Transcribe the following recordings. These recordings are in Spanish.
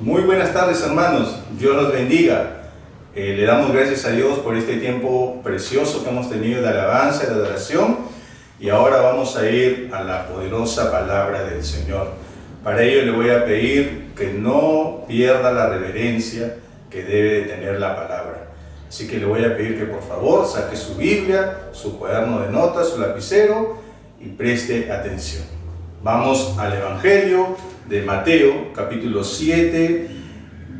Muy buenas tardes, hermanos. Dios los bendiga. Le damos gracias a Dios por este tiempo precioso que hemos tenido de alabanza y de adoración. Y ahora vamos a ir a la poderosa palabra del Señor. Para ello le voy a pedir que no pierda la reverencia que debe de tener la palabra. Así que le voy a pedir que por favor saque su Biblia, su cuaderno de notas, su lapicero y preste atención. Vamos al Evangelio de Mateo, capítulo 7.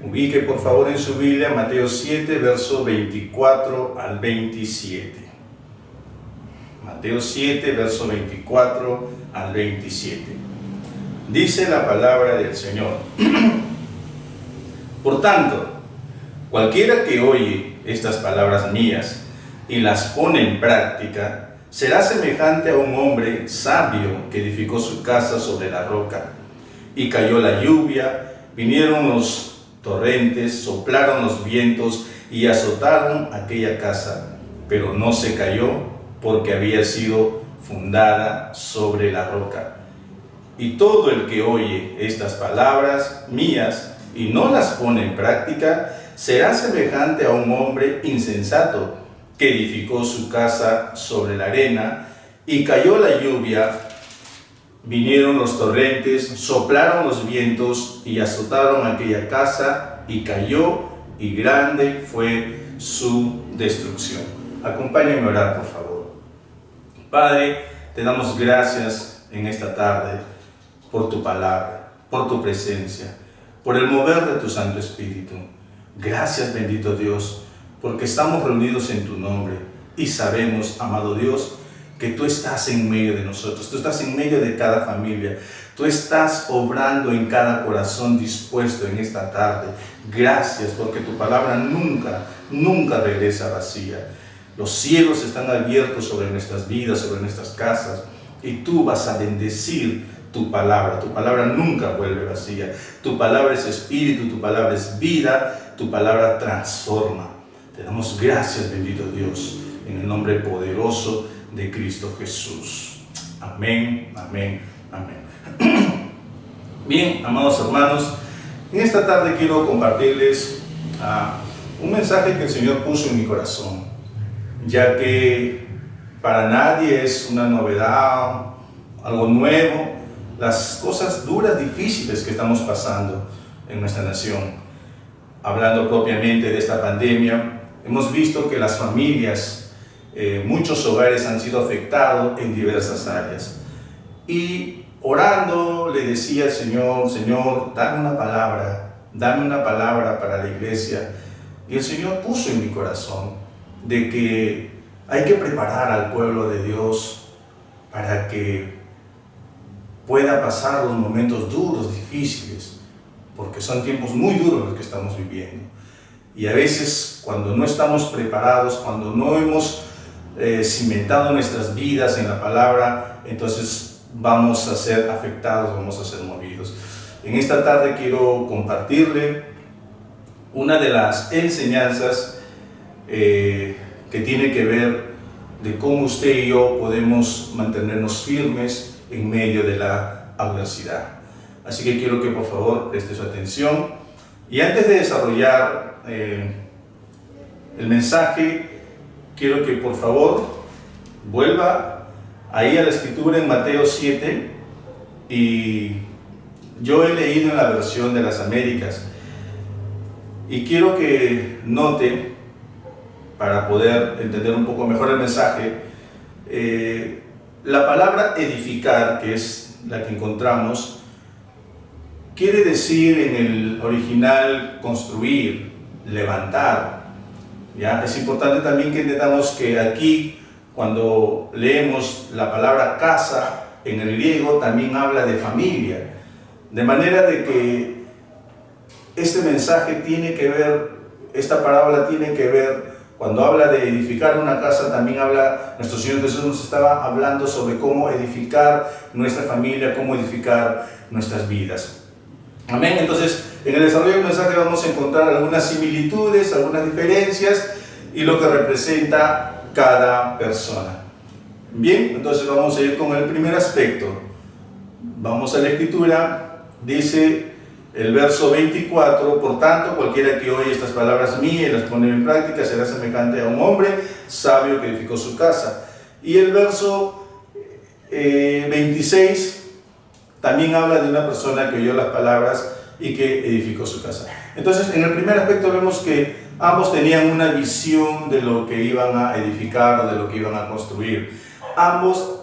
Ubique por favor en su Biblia Mateo 7, verso 24 al 27. Mateo 7, verso 24 al 27. Dice la palabra del Señor. Por tanto, cualquiera que oye estas palabras mías y las pone en práctica, será semejante a un hombre sabio que edificó su casa sobre la roca. Y cayó la lluvia, vinieron los torrentes, soplaron los vientos y azotaron aquella casa, pero no se cayó porque había sido fundada sobre la roca. Y todo el que oye estas palabras mías y no las pone en práctica, será semejante a un hombre insensato que edificó su casa sobre la arena, y cayó la lluvia, vinieron los torrentes, soplaron los vientos y azotaron aquella casa, y cayó, y grande fue su destrucción. Acompáñenme a orar, por favor. Padre, te damos gracias en esta tarde por tu palabra, por tu presencia, por el mover de tu Santo Espíritu. Gracias, bendito Dios, porque estamos reunidos en tu nombre y sabemos, amado Dios, que tú estás en medio de nosotros, tú estás en medio de cada familia, tú estás obrando en cada corazón dispuesto en esta tarde. Gracias, porque tu palabra nunca regresa vacía. Los cielos están abiertos sobre nuestras vidas, sobre nuestras casas, y tú vas a bendecir tu palabra nunca vuelve vacía. Tu palabra es espíritu, tu palabra es vida, tu palabra transforma. Te damos gracias, bendito Dios, en el nombre poderoso de Cristo Jesús. Amén, amén, amén. Bien, amados hermanos, en esta tarde quiero compartirles un mensaje que el Señor puso en mi corazón, ya que para nadie es una novedad, algo nuevo, las cosas duras, difíciles que estamos pasando en nuestra nación. Hablando propiamente de esta pandemia, hemos visto que las familias, muchos hogares han sido afectados en diversas áreas. Y orando le decía al Señor, Señor, dame una palabra para la iglesia. Y el Señor puso en mi corazón de que hay que preparar al pueblo de Dios para que pueda pasar los momentos duros, difíciles, porque son tiempos muy duros los que estamos viviendo. Y a veces, cuando no estamos preparados, cuando no hemos cimentado nuestras vidas en la palabra, entonces vamos a ser afectados, vamos a ser movidos. En esta tarde quiero compartirle una de las enseñanzas que tiene que ver de cómo usted y yo podemos mantenernos firmes en medio de la adversidad. Así que quiero que por favor preste su atención. Y antes de desarrollar el mensaje, quiero que por favor vuelva ahí a la escritura en Mateo 7. Y yo he leído en la versión de las Américas. Y quiero que note, para poder entender un poco mejor el mensaje, la palabra edificar, que es la que encontramos, quiere decir en el original construir, levantar. ¿Ya? Es importante también que entendamos que aquí, cuando leemos la palabra casa en el griego, también habla de familia. De manera de que este mensaje tiene que ver, esta parábola tiene que ver. Cuando habla de edificar una casa, también habla, nuestro Señor Jesús nos estaba hablando sobre cómo edificar nuestra familia, cómo edificar nuestras vidas. Amén. Entonces, en el desarrollo del mensaje vamos a encontrar algunas similitudes, algunas diferencias y lo que representa cada persona. Bien, entonces vamos a ir con el primer aspecto. Vamos a la escritura, dice El verso 24, por tanto, cualquiera que oye estas palabras mías y las pone en práctica será semejante a un hombre sabio que edificó su casa. Y el verso 26 también habla de una persona que oyó las palabras y que edificó su casa. Entonces, en el primer aspecto vemos que ambos tenían una visión de lo que iban a edificar o de lo que iban a construir. Ambos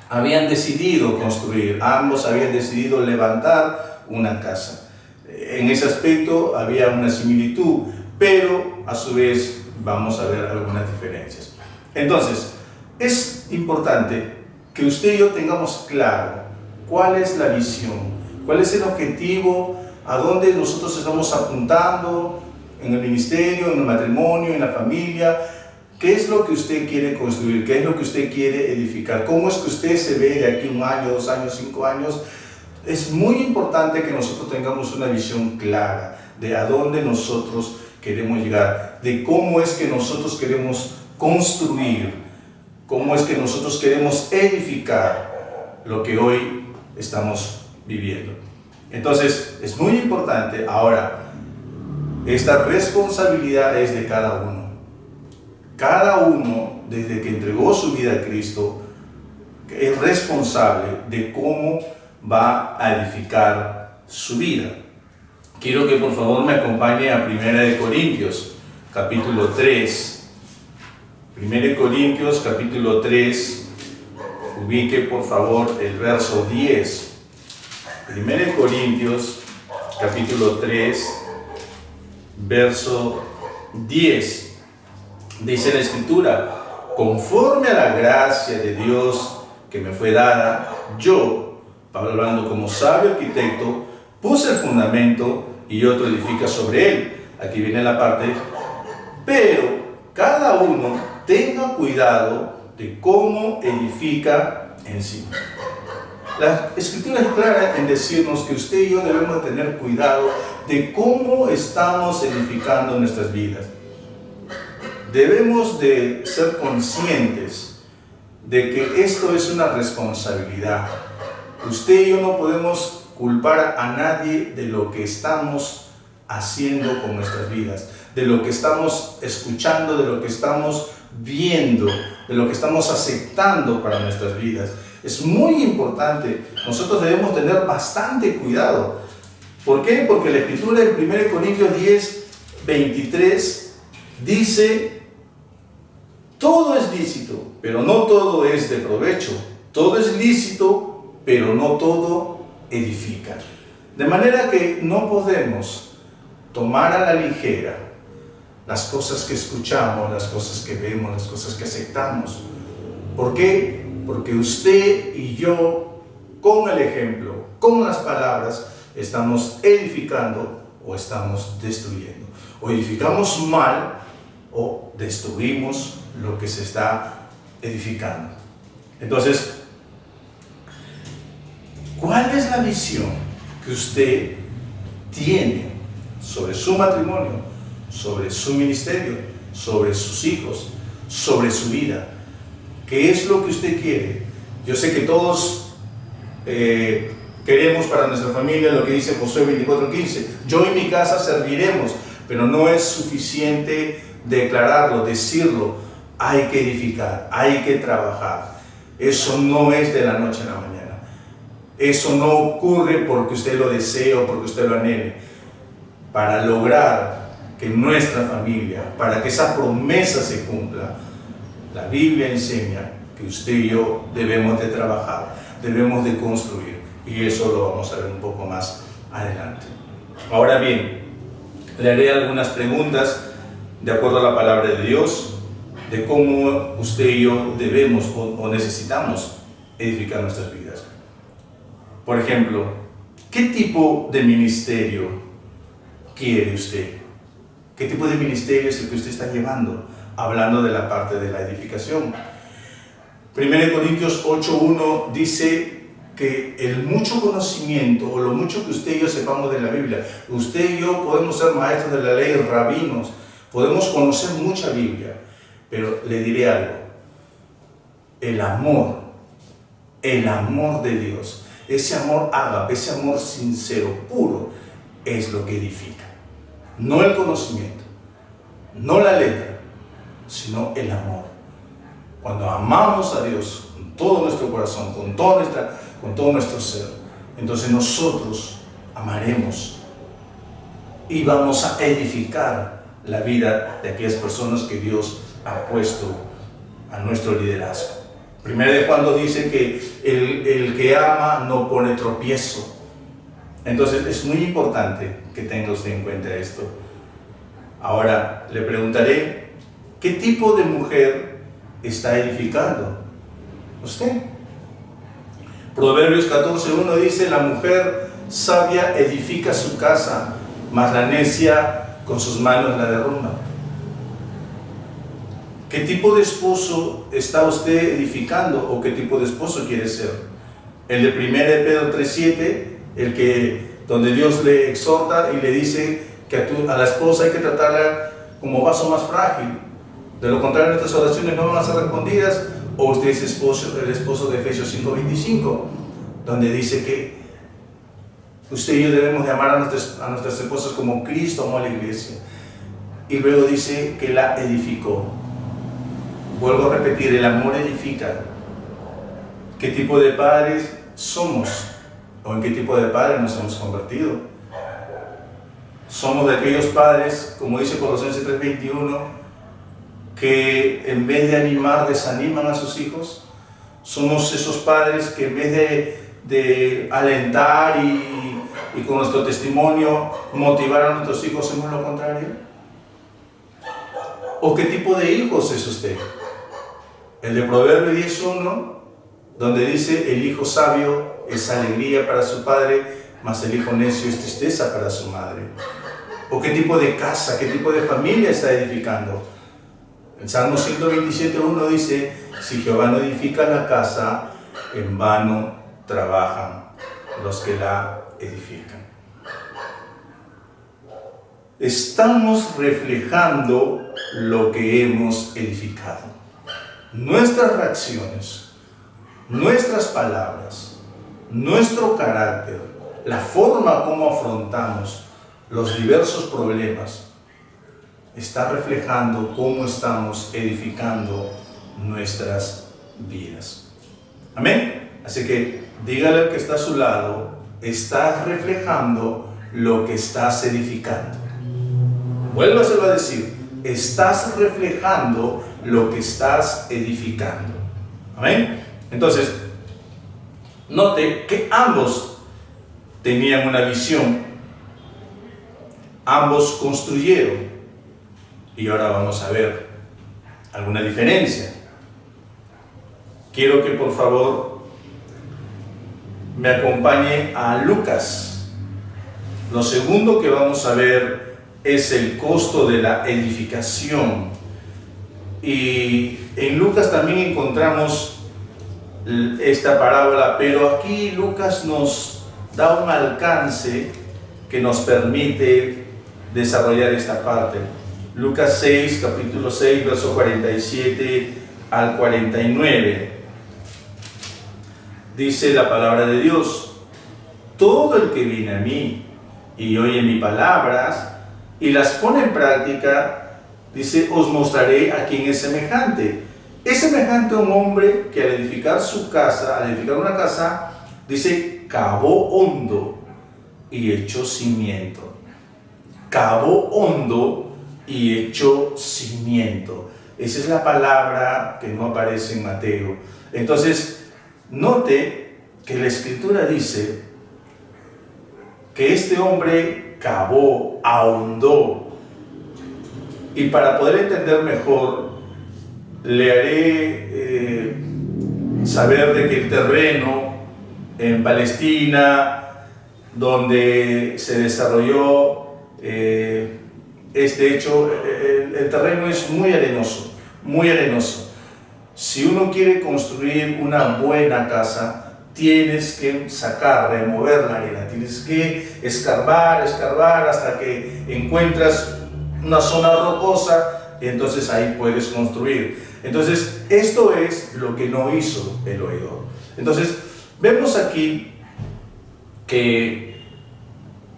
habían decidido construir, ambos habían decidido levantar una casa. En ese aspecto había una similitud, pero a su vez vamos a ver algunas diferencias. Entonces, es importante que usted y yo tengamos claro cuál es la visión, cuál es el objetivo, a dónde nosotros estamos apuntando en el ministerio, en el matrimonio, en la familia. ¿Qué es lo que usted quiere construir? ¿Qué es lo que usted quiere edificar? ¿Cómo es que usted se ve de aquí 1 año, 2 años, 5 años? Es muy importante que nosotros tengamos una visión clara de a dónde nosotros queremos llegar, de cómo es que nosotros queremos construir, cómo es que nosotros queremos edificar lo que hoy estamos viviendo. Entonces, es muy importante. Ahora, esta responsabilidad es de cada uno. Cada uno, desde que entregó su vida a Cristo, es responsable de cómo va a edificar su vida. Quiero que por favor me acompañe a 1 Corintios, capítulo 3. 1 Corintios, capítulo 3. Ubique por favor el verso 10. 1 Corintios, capítulo 3, verso 10. Dice la Escritura: conforme a la gracia de Dios que me fue dada, yo, Pablo hablando como sabio arquitecto, puse el fundamento y otro edifica sobre él. Aquí viene la parte: pero cada uno tenga cuidado de cómo edifica en sí. La Escritura es clara en decirnos que usted y yo debemos tener cuidado de cómo estamos edificando nuestras vidas. Debemos de ser conscientes de que esto es una responsabilidad. Usted y yo no podemos culpar a nadie de lo que estamos haciendo con nuestras vidas, de lo que estamos escuchando, de lo que estamos viendo, de lo que estamos aceptando para nuestras vidas. Es muy importante. Nosotros debemos tener bastante cuidado. ¿Por qué? Porque la Escritura en 1 Corintios 10, 23 dice: todo es lícito, pero no todo es de provecho. Todo es lícito, pero no todo edifica. De manera que no podemos tomar a la ligera las cosas que escuchamos, las cosas que vemos, las cosas que aceptamos. ¿Por qué? Porque usted y yo, con el ejemplo, con las palabras, estamos edificando o estamos destruyendo. O edificamos mal o destruimos lo que se está edificando. Entonces, ¿cuál es la visión que usted tiene sobre su matrimonio, sobre su ministerio, sobre sus hijos, sobre su vida? ¿Qué es lo que usted quiere? Yo sé que todos queremos para nuestra familia lo que dice Josué 24:15. Yo y mi casa serviremos, pero no es suficiente declararlo, decirlo. Hay que edificar, hay que trabajar. Eso no es de la noche a la mañana. Eso no ocurre porque usted lo desee o porque usted lo anhele. Para lograr que nuestra familia, para que esa promesa se cumpla, la Biblia enseña que usted y yo debemos de trabajar, debemos de construir, y eso lo vamos a ver un poco más adelante. Ahora bien, le haré algunas preguntas de acuerdo a la palabra de Dios, de cómo usted y yo debemos o necesitamos edificar nuestras vidas. Por ejemplo, ¿qué tipo de ministerio quiere usted? ¿Qué tipo de ministerio es el que usted está llevando? Hablando de la parte de la edificación. 1 Corintios 8:1 dice que el mucho conocimiento o lo mucho que usted y yo sepamos de la Biblia, usted y yo podemos ser maestros de la ley, rabinos, podemos conocer mucha Biblia, pero le diré algo: el amor de Dios, ese amor ágape, ese amor sincero, puro, es lo que edifica. No el conocimiento, no la letra, sino el amor. Cuando amamos a Dios con todo nuestro corazón, con todo nuestro ser, entonces nosotros amaremos y vamos a edificar la vida de aquellas personas que Dios ha puesto a nuestro liderazgo. Primero de Juan nos dice que el que ama no pone tropiezo. Entonces es muy importante que tenga usted en cuenta esto. Ahora le preguntaré, ¿qué tipo de mujer está edificando usted? Proverbios 14:1 dice, la mujer sabia edifica su casa, mas la necia con sus manos la derrumba. ¿Qué tipo de esposo está usted edificando o qué tipo de esposo quiere ser? El de 1 Pedro 3:7, donde Dios le exhorta y le dice que a la esposa hay que tratarla como vaso más frágil. De lo contrario, nuestras oraciones no van a ser respondidas. O usted es el esposo de Efesios 5:25, donde dice que usted y yo debemos de amar a nuestras esposas como Cristo amó a la iglesia. Y luego dice que la edificó. Vuelvo a repetir, el amor edifica. ¿Qué tipo de padres somos? ¿O en qué tipo de padres nos hemos convertido? Somos de aquellos padres, como dice Colosenses 3:21, que en vez de animar, desaniman a sus hijos. Somos esos padres que en vez de alentar y con nuestro testimonio motivar a nuestros hijos, hacemos lo contrario. ¿O qué tipo de hijos es usted? El de Proverbios 10:1, donde dice, el hijo sabio es alegría para su padre, mas el hijo necio es tristeza para su madre. ¿O qué tipo de casa, qué tipo de familia está edificando? El Salmo 127:1 dice, si Jehová no edifica la casa, en vano trabajan los que la edifican. Estamos reflejando lo que hemos edificado. Nuestras reacciones, nuestras palabras, nuestro carácter, la forma como afrontamos los diversos problemas, está reflejando cómo estamos edificando nuestras vidas. Amén. Así que dígale al que está a su lado, estás reflejando lo que estás edificando. Vuélvaselo a decir, estás reflejando lo que estás edificando. Amén. Entonces, note que ambos tenían una visión, ambos construyeron. Y ahora vamos a ver alguna diferencia. Quiero que por favor me acompañe a Lucas. Lo segundo que vamos a ver es el costo de la edificación. Y en Lucas también encontramos esta parábola, pero aquí Lucas nos da un alcance que nos permite desarrollar esta parte. Lucas 6, capítulo 6, verso 47 al 49. Dice la palabra de Dios, todo el que viene a mí y oye mis palabras y las pone en práctica, dice, os mostraré a quién es semejante. Es semejante a un hombre que al edificar una casa, dice, cavó hondo y echó cimiento. Cavó hondo y echó cimiento. Esa es la palabra que no aparece en Mateo. Entonces, note que la Escritura dice que este hombre cavó, ahondó. Y para poder entender mejor, le haré saber de que el terreno en Palestina, donde se desarrolló este hecho, el terreno es muy arenoso, muy arenoso. Si uno quiere construir una buena casa, tienes que remover la arena, tienes que escarbar hasta que encuentras una zona rocosa y entonces ahí puedes construir. Entonces, esto es lo que no hizo el oidor. Entonces, vemos aquí que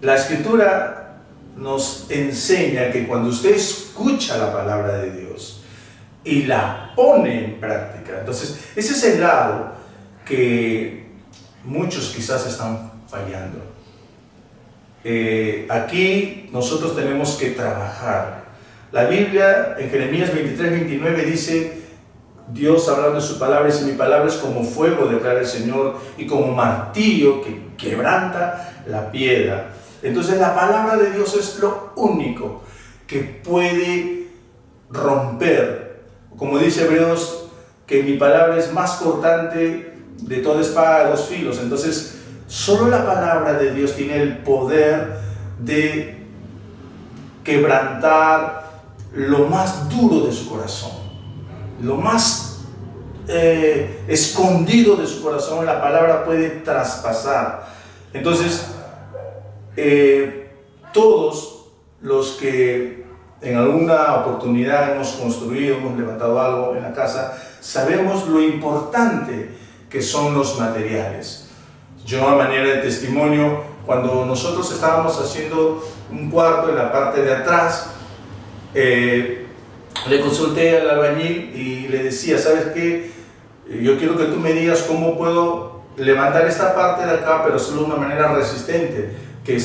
La Escritura nos enseña que cuando usted escucha la palabra de Dios y la pone en práctica, entonces ese es el lado que muchos quizás están fallando. Aquí nosotros tenemos que trabajar. La Biblia en Jeremías 23-29 dice, Dios hablando de su palabra, dice: mi palabra es como fuego, declara el Señor, y como martillo que quebranta la piedra. Entonces la palabra de Dios es lo único que puede romper. Como dice Hebreos, que mi palabra es más cortante de toda espada de dos filos. Entonces solo la palabra de Dios tiene el poder de quebrantar lo más duro de su corazón, lo más escondido de su corazón. La palabra puede traspasar. Entonces todos los que en alguna oportunidad hemos construido, hemos levantado algo en la casa, sabemos lo importante que son los materiales. Yo, a manera de testimonio, cuando nosotros estábamos haciendo un cuarto en la parte de atrás, le consulté al albañil y le decía: ¿sabes qué? Yo quiero que tú me digas cómo puedo levantar esta parte de acá, pero hacerlo de una manera resistente, que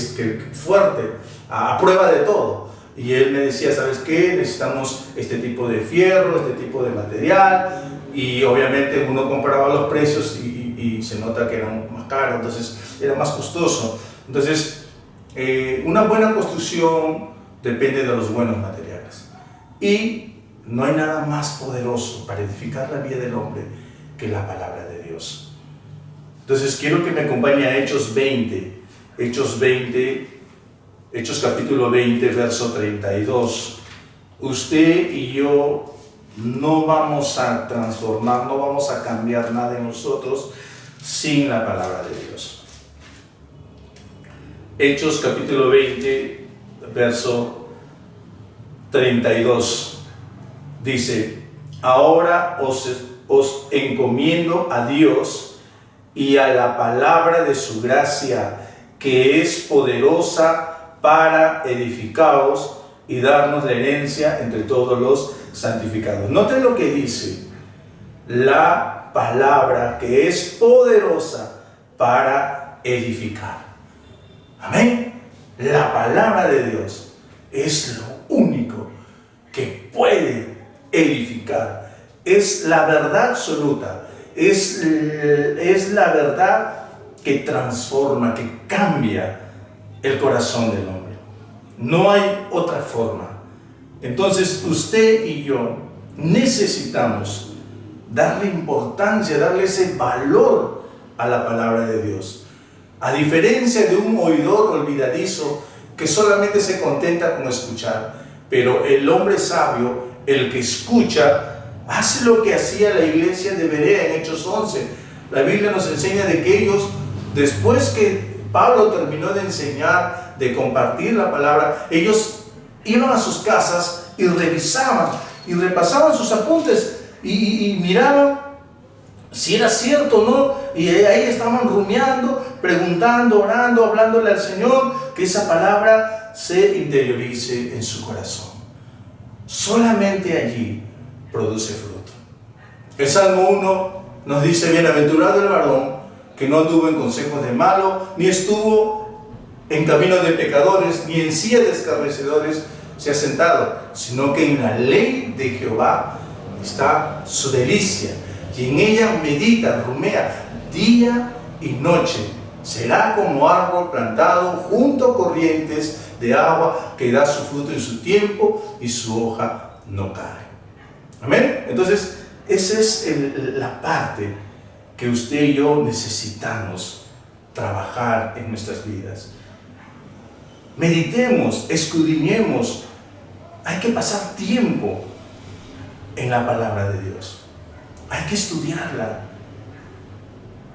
fuerte, a prueba de todo. Y él me decía: ¿sabes qué? Necesitamos este tipo de fierro, este tipo de material. Y obviamente uno comparaba los precios y se nota que eran más caros, entonces era más costoso. Entonces, una buena construcción depende de los buenos materiales. Y no hay nada más poderoso para edificar la vida del hombre que la palabra de Dios. Entonces, quiero que me acompañe a Hechos 20. Hechos capítulo 20, verso 32. Usted y yo no vamos a transformar, no vamos a cambiar nada en nosotros sin la palabra de Dios. Hechos capítulo 20, verso 32. Dice: ahora os encomiendo a Dios y a la palabra de su gracia, que es poderosa para edificaros y darnos la herencia entre todos los santificados. Noten lo que dice: la palabra que es poderosa para edificar. Amén. La palabra de Dios es lo único que puede edificar. Es la verdad absoluta. Es la verdad que transforma, que cambia el corazón del hombre. No hay otra forma. Entonces usted y yo necesitamos darle importancia, darle ese valor a la palabra de Dios. A diferencia de un oidor olvidadizo que solamente se contenta con escuchar, pero el hombre sabio, el que escucha, hace lo que hacía la iglesia de Berea en Hechos 11. La Biblia nos enseña de que ellos, después que Pablo terminó de enseñar, de compartir la palabra, ellos iban a sus casas y revisaban y repasaban sus apuntes y miraban si era cierto o no, y ahí estaban rumiando, preguntando, orando, hablándole al Señor, que esa palabra se interiorice en su corazón. Solamente allí produce fruto. El Salmo 1 nos dice: bienaventurado el varón que no anduvo en consejos de malo, ni estuvo en caminos de pecadores, ni en silla de escarnecedores se ha sentado, sino que en la ley de Jehová está su delicia, y en ella medita, rumea día y noche. Será como árbol plantado junto a corrientes de agua, que da su fruto en su tiempo y su hoja no cae. Amén. Entonces, esa es la parte que usted y yo necesitamos trabajar en nuestras vidas. Meditemos, escudriñemos. Hay que pasar tiempo en la palabra de Dios. Hay que estudiarla.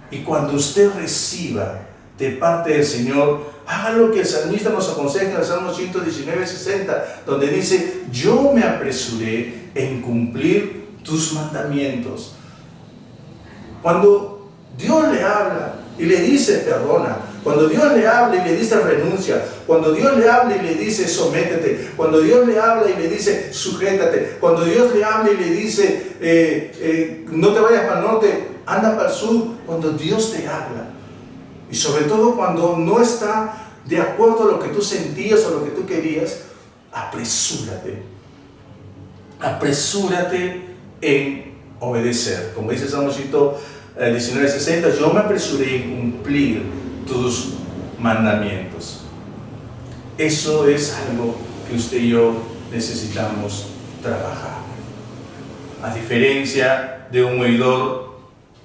Y cuando usted reciba de parte del Señor, haga lo que el salmista nos aconseja en el Salmo 119:60, donde dice: yo me apresuré en cumplir tus mandamientos. Cuando Dios le habla y le dice: perdona, Cuando Dios le habla y le dice renuncia, cuando Dios le habla y le dice sométete, cuando Dios le habla y le dice sujétate, cuando Dios le habla y le dice no te vayas para el norte, anda para el sur, cuando Dios te habla, y sobre todo cuando no está de acuerdo a lo que tú sentías o lo que tú querías, apresúrate. Apresúrate en obedecer. Como dice Salmo 19:60, yo me apresuré en cumplir tus mandamientos. Eso es algo que usted y yo necesitamos trabajar. A diferencia de un oidor,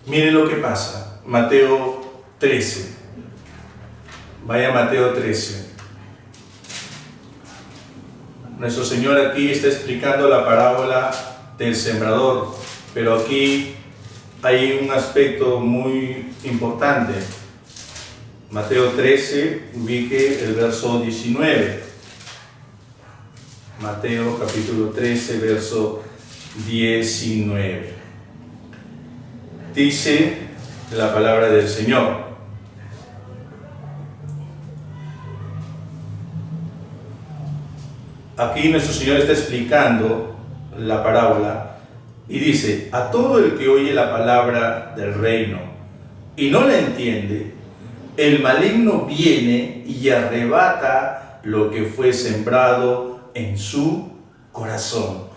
mire lo que pasa. Mateo 13. Vaya a Mateo 13. Nuestro Señor aquí está explicando la parábola del sembrador, pero aquí hay un aspecto muy importante. Mateo 13, ubique el verso 19. Mateo capítulo 13, verso 19. Dice la palabra del Señor: aquí nuestro Señor está explicando la parábola y dice: a todo el que oye la palabra del reino y no la entiende, el maligno viene y arrebata lo que fue sembrado en su corazón.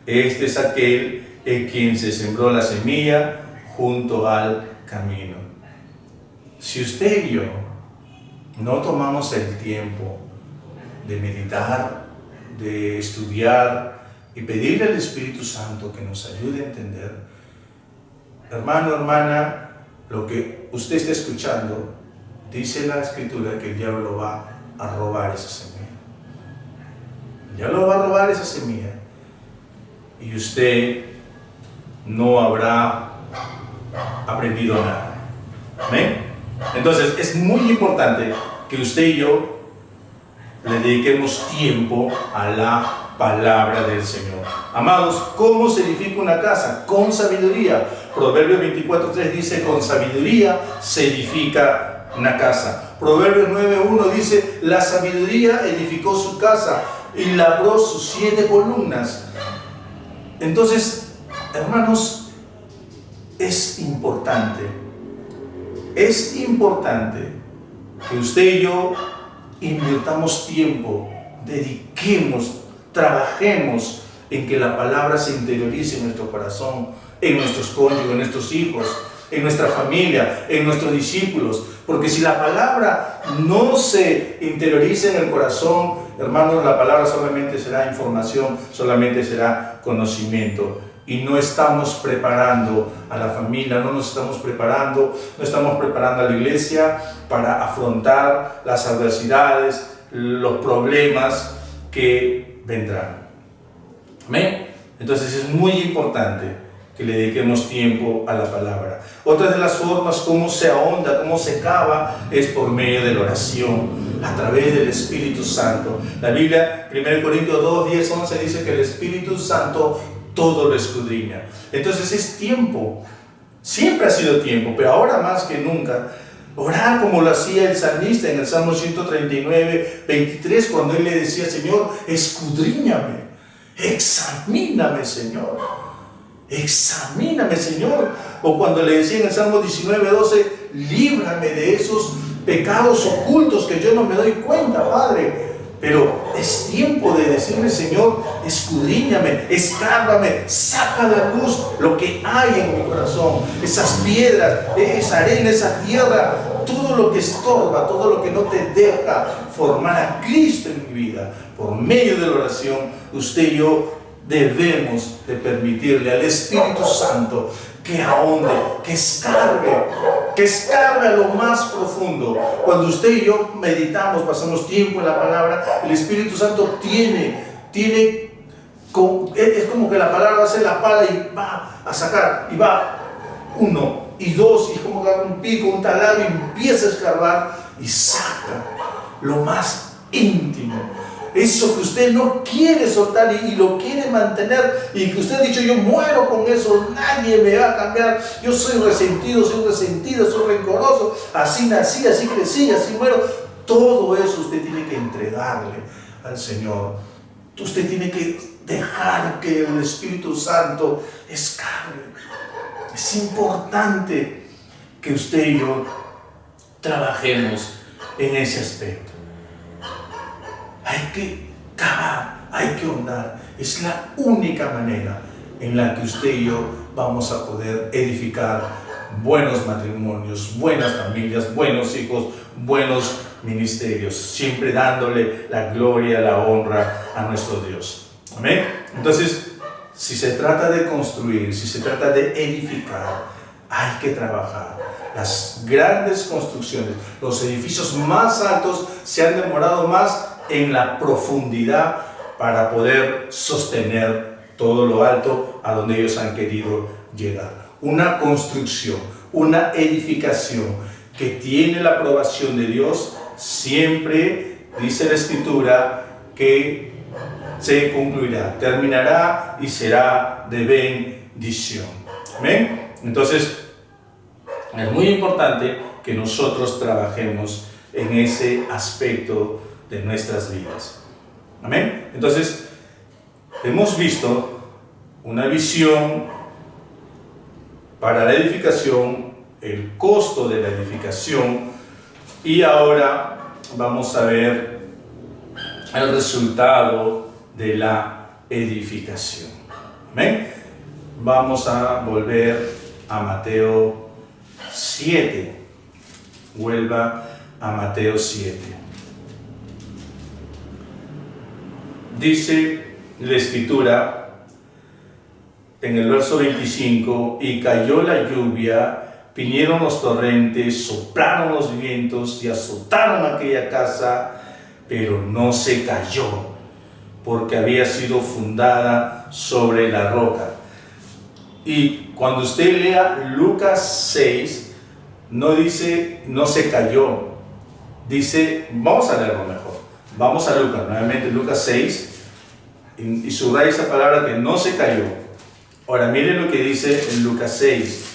Este es aquel en quien se sembró la semilla junto al camino. Si usted y yo no tomamos el tiempo de meditar, de estudiar y pedirle al Espíritu Santo que nos ayude a entender, hermano, hermana, lo que usted está escuchando, dice la Escritura que el diablo va a robar esa semilla. El diablo va a robar esa semilla y usted no habrá aprendido nada. ¿Amén? Entonces es muy importante que usted y yo le dediquemos tiempo a la palabra del Señor. Amados, ¿cómo se edifica una casa? Con sabiduría. Proverbios 24:3 dice: con sabiduría se edifica una casa. Proverbios 9:1 dice: la sabiduría edificó su casa y labró sus 7 columnas. Entonces, hermanos, es importante que usted y yo invirtamos tiempo, dediquemos, trabajemos en que la palabra se interiorice en nuestro corazón, en nuestros cónyuges, en nuestros hijos, en nuestra familia, en nuestros discípulos. Porque si la palabra no se interioriza en el corazón, hermanos, la palabra solamente será información, solamente será conocimiento. Y no estamos preparando a la familia, no estamos preparando a la iglesia para afrontar las adversidades, los problemas que vendrán. ¿Amén? Entonces es muy importante que le dediquemos tiempo a la palabra. Otra de las formas como se ahonda, como se cava, es por medio de la oración, a través del Espíritu Santo. La Biblia, 1 Corintios 2, 10, 11, dice que el Espíritu Santo todo lo escudriña. Entonces es tiempo, siempre ha sido tiempo, pero ahora más que nunca, orar como lo hacía el salmista en el Salmo 139, 23, cuando él le decía: Señor, escudriñame, examíname, Señor, examíname, Señor. O cuando le decía en el Salmo 19, 12, líbrame de esos pecados ocultos que yo no me doy cuenta, Padre. Pero es tiempo de decirle: Señor, escudriñame, escárvame, saca a la luz lo que hay en mi corazón, esas piedras, esa arena, esa tierra, todo lo que estorba, todo lo que no te deja formar a Cristo en mi vida. Por medio de la oración, usted y yo debemos de permitirle al Espíritu Santo que ahonde, que escarbe a lo más profundo. Cuando usted y yo meditamos, pasamos tiempo en la palabra, el Espíritu Santo es como que la palabra va a hacer la pala y va a sacar, y va 1 y 2, y es como que agarra un pico, un taladro, y empieza a escarbar y saca lo más íntimo. eso que usted no quiere soltar y lo quiere mantener, y que usted ha dicho: yo muero con eso, nadie me va a cambiar, yo soy resentido, soy rencoroso, así nací, así crecí, así muero. Todo eso usted tiene que entregarle al Señor. Usted tiene que dejar que el Espíritu Santo escape. Es importante que usted y yo trabajemos en ese aspecto. Hay que cavar, hay que ahondar. Es la única manera en la que usted y yo vamos a poder edificar buenos matrimonios, buenas familias, buenos hijos, buenos ministerios, siempre dándole la gloria, la honra a nuestro Dios. Amén. Entonces, si se trata de construir, si se trata de edificar, hay que trabajar. Las grandes construcciones, los edificios más altos se han demorado más en la profundidad para poder sostener todo lo alto a donde ellos han querido llegar. Una construcción, una edificación que tiene la aprobación de Dios, siempre dice la Escritura que se concluirá, terminará y será de bendición. Amén. Entonces, es muy importante que nosotros trabajemos en ese aspecto de nuestras vidas. Amén. Entonces, hemos visto una visión para la edificación, el costo de la edificación, y ahora vamos a ver el resultado de la edificación. Amén. Vamos a volver a Mateo 7. Vuelva a Mateo 7. Dice la Escritura en el verso 25: y cayó la lluvia, vinieron los torrentes, soplaron los vientos y azotaron aquella casa, pero no se cayó, porque había sido fundada sobre la roca. Y cuando usted lea Lucas 6, no dice no se cayó, dice, vamos a leerlo mejor. Vamos a Lucas, nuevamente Lucas 6, y subraya esa palabra que no se cayó. Ahora miren lo que dice en Lucas 6.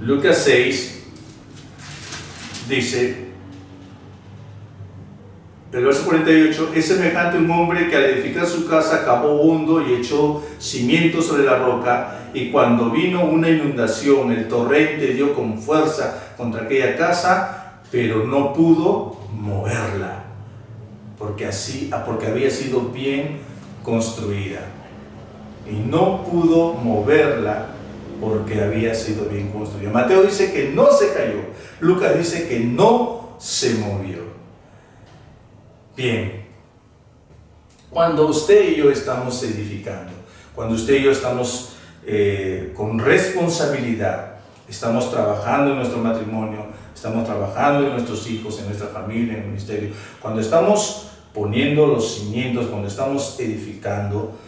Lucas 6 dice, el verso 48: es semejante a un hombre que al edificar su casa cavó hondo y echó cimientos sobre la roca, y cuando vino una inundación, el torrente dio con fuerza contra aquella casa, pero no pudo moverla, porque había sido bien construida. Y no pudo moverla porque había sido bien construida. Mateo dice que no se cayó. Lucas dice que no se movió. Bien, cuando usted y yo estamos edificando, cuando usted y yo estamos con responsabilidad, estamos trabajando en nuestro matrimonio, estamos trabajando en nuestros hijos, en nuestra familia, en el ministerio, cuando estamos poniendo los cimientos, cuando estamos edificando,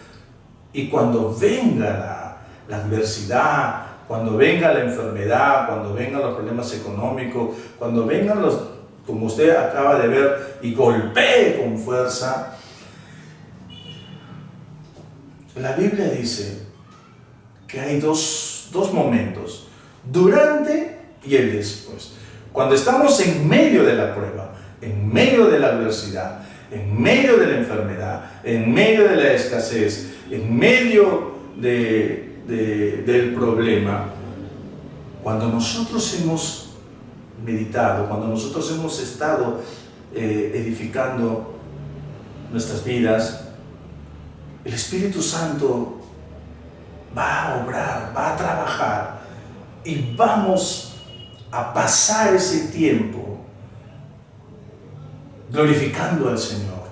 y cuando venga la adversidad, cuando venga la enfermedad, cuando vengan los problemas económicos, cuando vengan los, como usted acaba de ver, y golpee con fuerza, la Biblia dice que hay dos momentos: durante y el después. Cuando estamos en medio de la prueba, en medio de la adversidad, en medio de la enfermedad, en medio de la escasez, en medio del problema, cuando nosotros hemos meditado, cuando nosotros hemos estado edificando nuestras vidas, el Espíritu Santo va a obrar, va a trabajar, y vamos a pasar ese tiempo glorificando al Señor.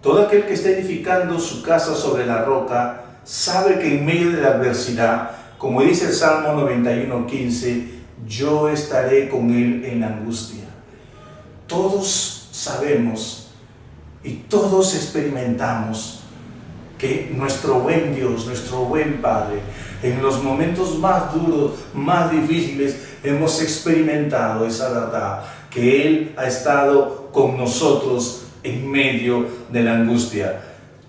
Todo aquel que está edificando su casa sobre la roca sabe que en medio de la adversidad, como dice el Salmo 91:15, yo estaré con él en la angustia. Todos sabemos y todos experimentamos que nuestro buen Dios, nuestro buen Padre, en los momentos más duros, más difíciles, hemos experimentado esa verdad, que Él ha estado con nosotros en medio de la angustia.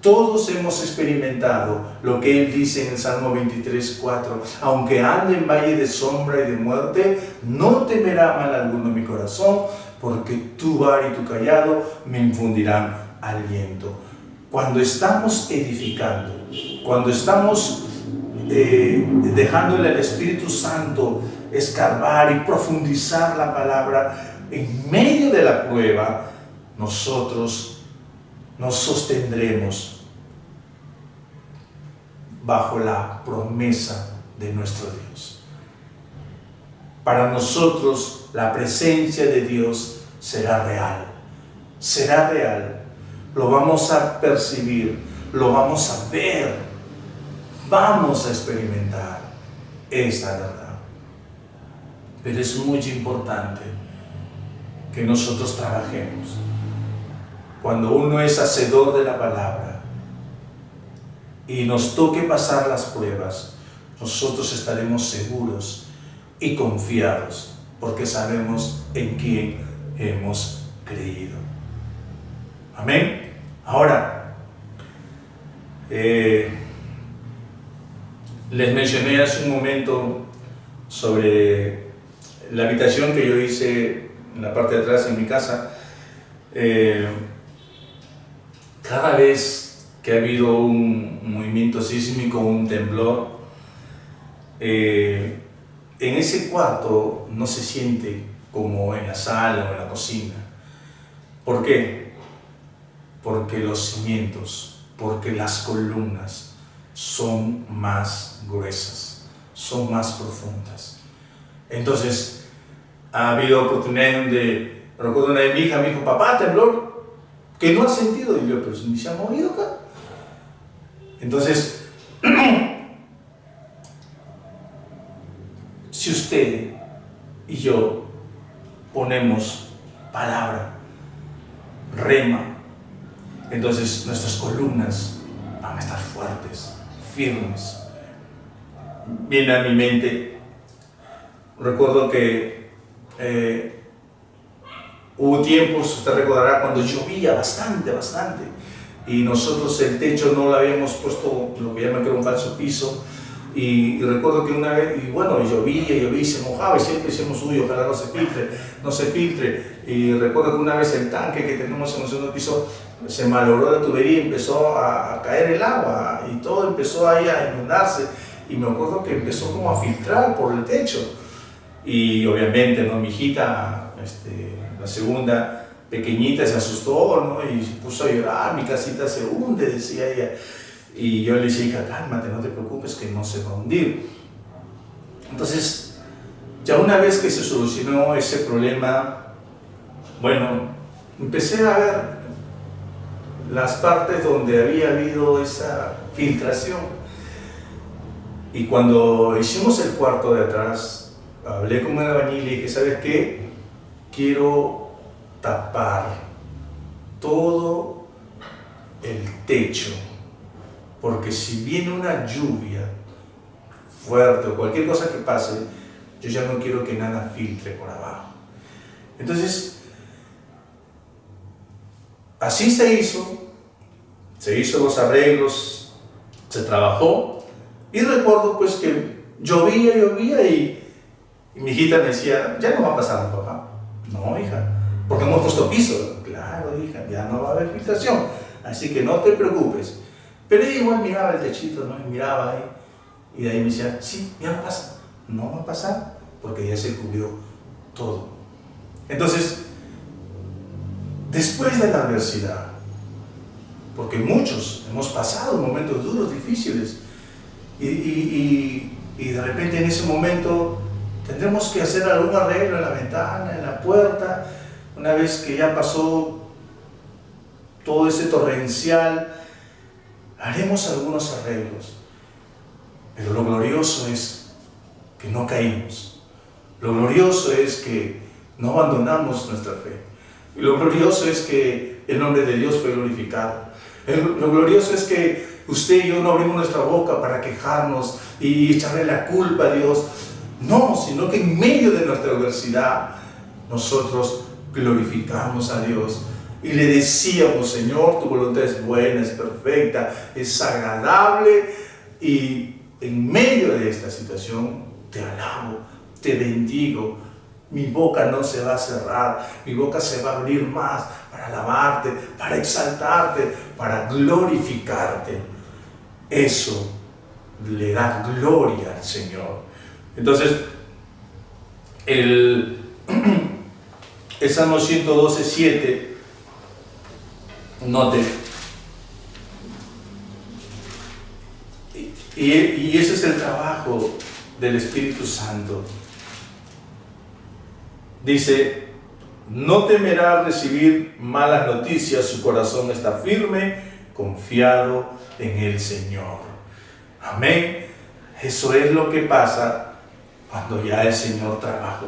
Todos hemos experimentado lo que Él dice en el Salmo 23:4. Aunque ande en valle de sombra y de muerte, no temerá mal alguno mi corazón, porque tu vara y tu cayado me infundirán aliento. Cuando estamos edificando, cuando estamos dejándole al Espíritu Santo escarbar y profundizar la palabra, en medio de la prueba, nosotros nos sostendremos bajo la promesa de nuestro Dios. Para nosotros la presencia de Dios será real, será real. Lo vamos a percibir, lo vamos a ver, vamos a experimentar esta verdad. Pero es muy importante que nosotros trabajemos. Cuando uno es hacedor de la palabra y nos toque pasar las pruebas, nosotros estaremos seguros y confiados, porque sabemos en quién hemos creído. Amén. Ahora, les mencioné hace un momento sobre la habitación que yo hice en la parte de atrás en mi casa. Cada vez que ha habido un movimiento sísmico, un temblor, en ese cuarto no se siente como en la sala o en la cocina. ¿Por qué? Porque los cimientos, porque las columnas son más gruesas, son más profundas. Entonces, ha habido oportunidades donde, recuerdo una de mi hija me dijo: papá, temblor, que no has sentido. Y yo, pero ni se ha movido acá. Entonces, si usted y yo ponemos palabra, rema, entonces nuestras columnas van a estar fuertes, firmes. Viene a mi mente, recuerdo que hubo tiempos, usted recordará, cuando llovía bastante, y nosotros el techo no lo habíamos puesto, lo que llaman que era un falso piso, y recuerdo que una vez, y bueno, llovía y se mojaba, y siempre decíamos: uy, ojalá no se filtre, y recuerdo que una vez el tanque que tenemos en el segundo piso se malogró la tubería y empezó a caer el agua, y todo empezó ahí a inundarse, y me acuerdo que empezó como a filtrar por el techo, y obviamente, ¿no? Mi hijita, la segunda pequeñita, se asustó, ¿no? Y se puso a llorar: mi casita se hunde, decía ella. Y yo le decía: hija, cálmate, no te preocupes, que no se va a hundir. Entonces, ya una vez que se solucionó ese problema, bueno, empecé a ver las partes donde había habido esa filtración. Y cuando hicimos el cuarto de atrás, hablé con el albañil y dije: ¿sabes qué? Quiero tapar todo el techo, porque si viene una lluvia fuerte o cualquier cosa que pase, yo ya no quiero que nada filtre por abajo. Entonces, así se hizo los arreglos, se trabajó, y recuerdo pues que llovía y mi hijita me decía: ya no va a pasar, papá. No, hija, porque hemos puesto piso. Claro, hija, ya no va a haber filtración, así que no te preocupes. Pero ella igual miraba el techito, ¿no? Y miraba ahí, y de ahí me decía: sí, ya no pasa. No va a pasar, porque ya se cubrió todo. Entonces, después de la adversidad, porque muchos hemos pasado momentos duros, difíciles, y de repente en ese momento tendremos que hacer algún arreglo en la ventana, en la puerta, una vez que ya pasó todo ese torrencial, haremos algunos arreglos. Pero lo glorioso es que no caímos. Lo glorioso es que no abandonamos nuestra fe. Y lo glorioso es que el nombre de Dios fue glorificado. Lo glorioso es que usted y yo no abrimos nuestra boca para quejarnos y echarle la culpa a Dios. No, sino que en medio de nuestra adversidad nosotros glorificamos a Dios Y le decíamos, Señor, tu voluntad es buena, es perfecta, es agradable. Y en medio de esta situación, te alabo, te bendigo. Mi boca no se va a cerrar, mi boca se va a abrir más para alabarte, para exaltarte, para glorificarte. Eso le da gloria al Señor. Entonces, el Salmo 112:7, note, y ese es el trabajo del Espíritu Santo. Dice: no temerá recibir malas noticias, su corazón está firme, confiado en el Señor. Amén. Eso es lo que pasa cuando ya el Señor trabajó.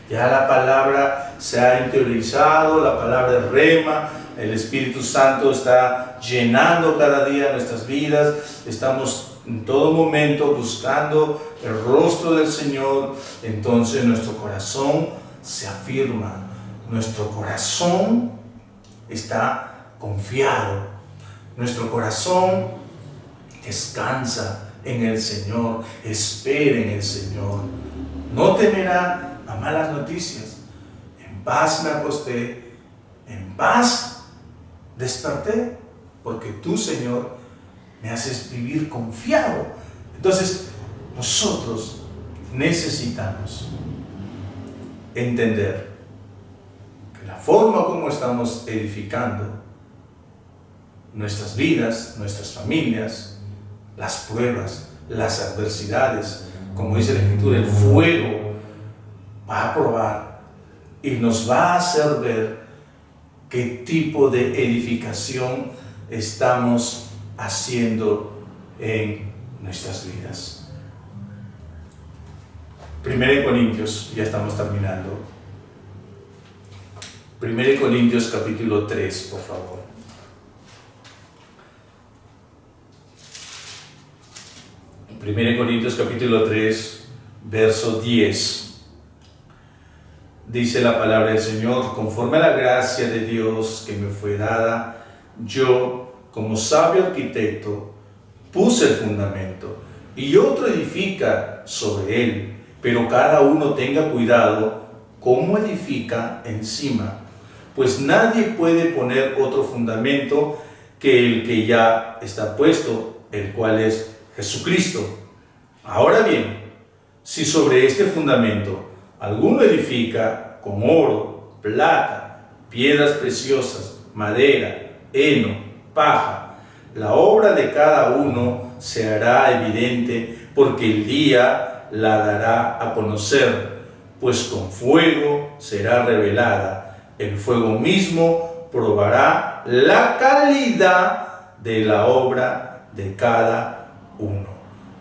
Ya la palabra se ha interiorizado, la palabra es rema, el Espíritu Santo está llenando cada día nuestras vidas. Estamos en todo momento buscando el rostro del Señor. Entonces nuestro corazón se afirma, nuestro corazón está confiado, nuestro corazón descansa en el Señor, espera en el Señor. No temerá a malas noticias. En paz me acosté, en paz desperté, porque tú, Señor, me haces vivir confiado. Entonces, nosotros necesitamos entender que la forma como estamos edificando nuestras vidas, nuestras familias, las pruebas, las adversidades, como dice la Escritura, el fuego va a probar y nos va a hacer ver qué tipo de edificación estamos haciendo en nuestras vidas. 1 Corintios, ya estamos terminando. 1 Corintios capítulo 3, por favor. En 1 Corintios capítulo 3, verso 10. Dice la palabra del Señor: conforme a la gracia de Dios que me fue dada, yo, como sabio arquitecto, puse el fundamento, y otro edifica sobre él. Pero cada uno tenga cuidado cómo edifica encima, pues nadie puede poner otro fundamento que el que ya está puesto, el cual es Jesucristo. Ahora bien, si sobre este fundamento alguno edifica con oro, plata, piedras preciosas, madera, heno, paja, la obra de cada uno se hará evidente, porque el día la dará a conocer, pues con fuego será revelada. El fuego mismo probará la calidad de la obra de cada uno.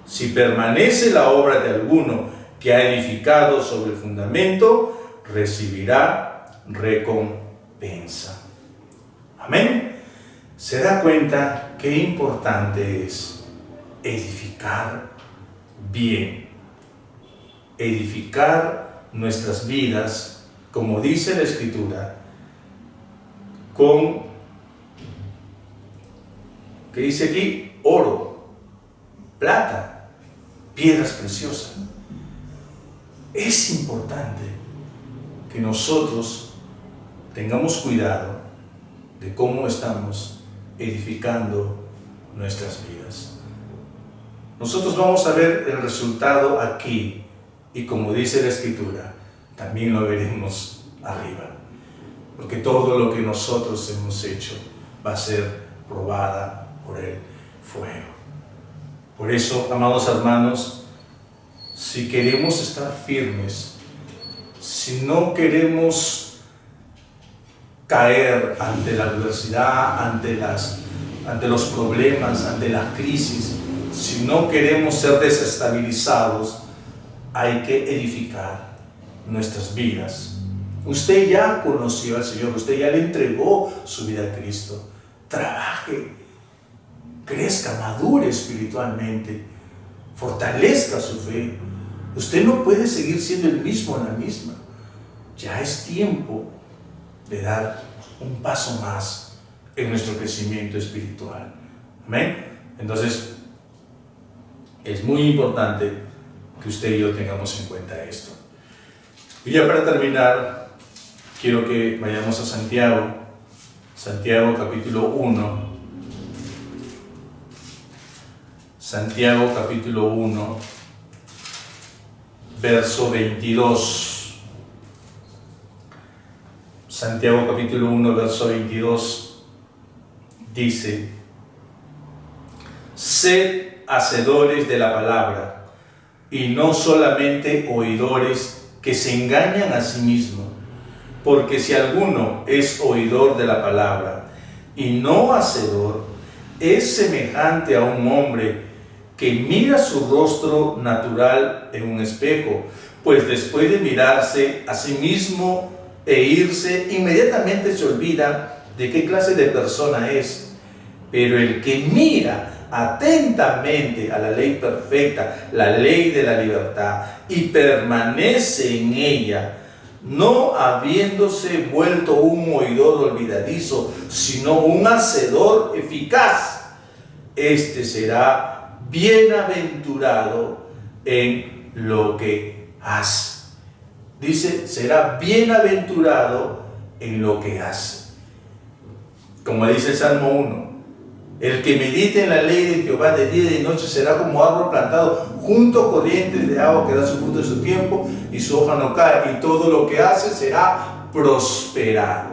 Si permanece la obra de alguno que ha edificado sobre el fundamento, recibirá recompensa. Amén. ¿Se da cuenta qué importante es edificar bien? Edificar nuestras vidas, como dice la Escritura, con, ¿qué dice aquí? Oro, plata, piedras preciosas. Es importante que nosotros tengamos cuidado de cómo estamos edificando nuestras vidas. Nosotros vamos a ver el resultado aquí, y como dice la Escritura, también lo veremos arriba, porque todo lo que nosotros hemos hecho va a ser probada por el fuego. Por eso, amados hermanos, si queremos estar firmes, si no queremos caer ante la adversidad, ante los problemas, ante las crisis, si no queremos ser desestabilizados, hay que edificar nuestras vidas. Usted ya conoció al Señor, usted ya le entregó su vida a Cristo. Trabaje, crezca, madure espiritualmente, fortalezca su fe. Usted no puede seguir siendo el mismo o la misma. Ya es tiempo de dar un paso más en nuestro crecimiento espiritual. Amén. Entonces, es muy importante que usted y yo tengamos en cuenta esto. Y ya para terminar, quiero que vayamos a Santiago. Santiago capítulo 1. Santiago capítulo 1, verso 22. Santiago capítulo 1, verso 22 dice: sed hacedores de la palabra, y no solamente oidores que se engañan a sí mismos. Porque si alguno es oidor de la palabra y no hacedor, es semejante a un hombre que mira su rostro natural en un espejo, pues después de mirarse a sí mismo e irse, inmediatamente se olvida de qué clase de persona es. Pero el que mira atentamente a la ley perfecta, la ley de la libertad, y permanece en ella, no habiéndose vuelto un oidor olvidadizo, sino un hacedor eficaz, este será bienaventurado en lo que hace. Dice, será bienaventurado en lo que hace. Como dice el Salmo 1, el que medite en la ley de Jehová de día y de noche será como árbol plantado junto a corrientes de agua, que da su fruto en su tiempo y su hoja no cae, y todo lo que hace será prosperado.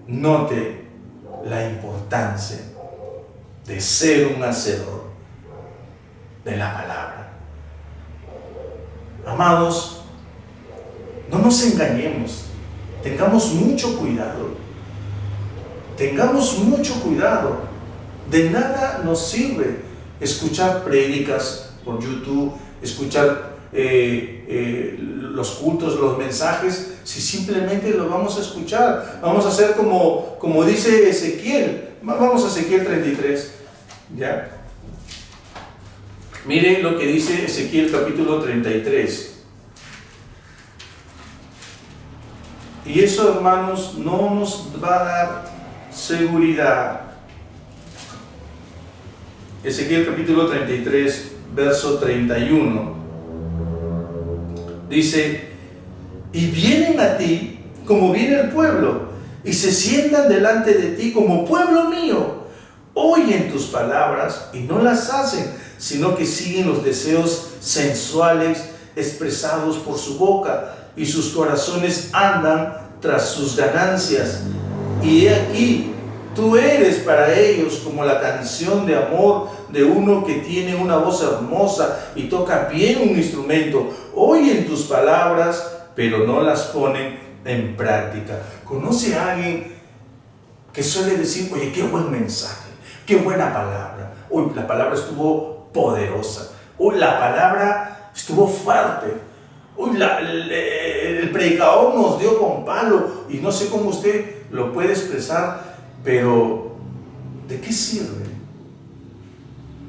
Note la importancia de ser un hacedor de la palabra. Amados, no nos engañemos, tengamos mucho cuidado. Tengamos mucho cuidado. De nada nos sirve escuchar prédicas por YouTube, escuchar los cultos, los mensajes, si simplemente lo vamos a escuchar. Vamos a hacer como dice Ezequiel. Vamos a Ezequiel 33. ¿Ya? Miren lo que dice Ezequiel capítulo 33. Y eso, hermanos, no nos va a dar seguridad. Ezequiel capítulo 33, verso 31. Dice: y vienen a ti como viene el pueblo, y se sientan delante de ti como pueblo mío. Oyen tus palabras y no las hacen, sino que siguen los deseos sensuales expresados por su boca, y sus corazones andan tras sus ganancias. Y he aquí, tú eres para ellos como la canción de amor de uno que tiene una voz hermosa y toca bien un instrumento. Oyen tus palabras, pero no las ponen en práctica. ¿Conoce a alguien que suele decir: oye, qué buen mensaje, qué buena palabra? Uy, la palabra estuvo poderosa. Uy, la palabra estuvo fuerte. Uy, el predicador nos dio con palo. Y no sé cómo usted lo puede expresar, pero ¿de qué sirve?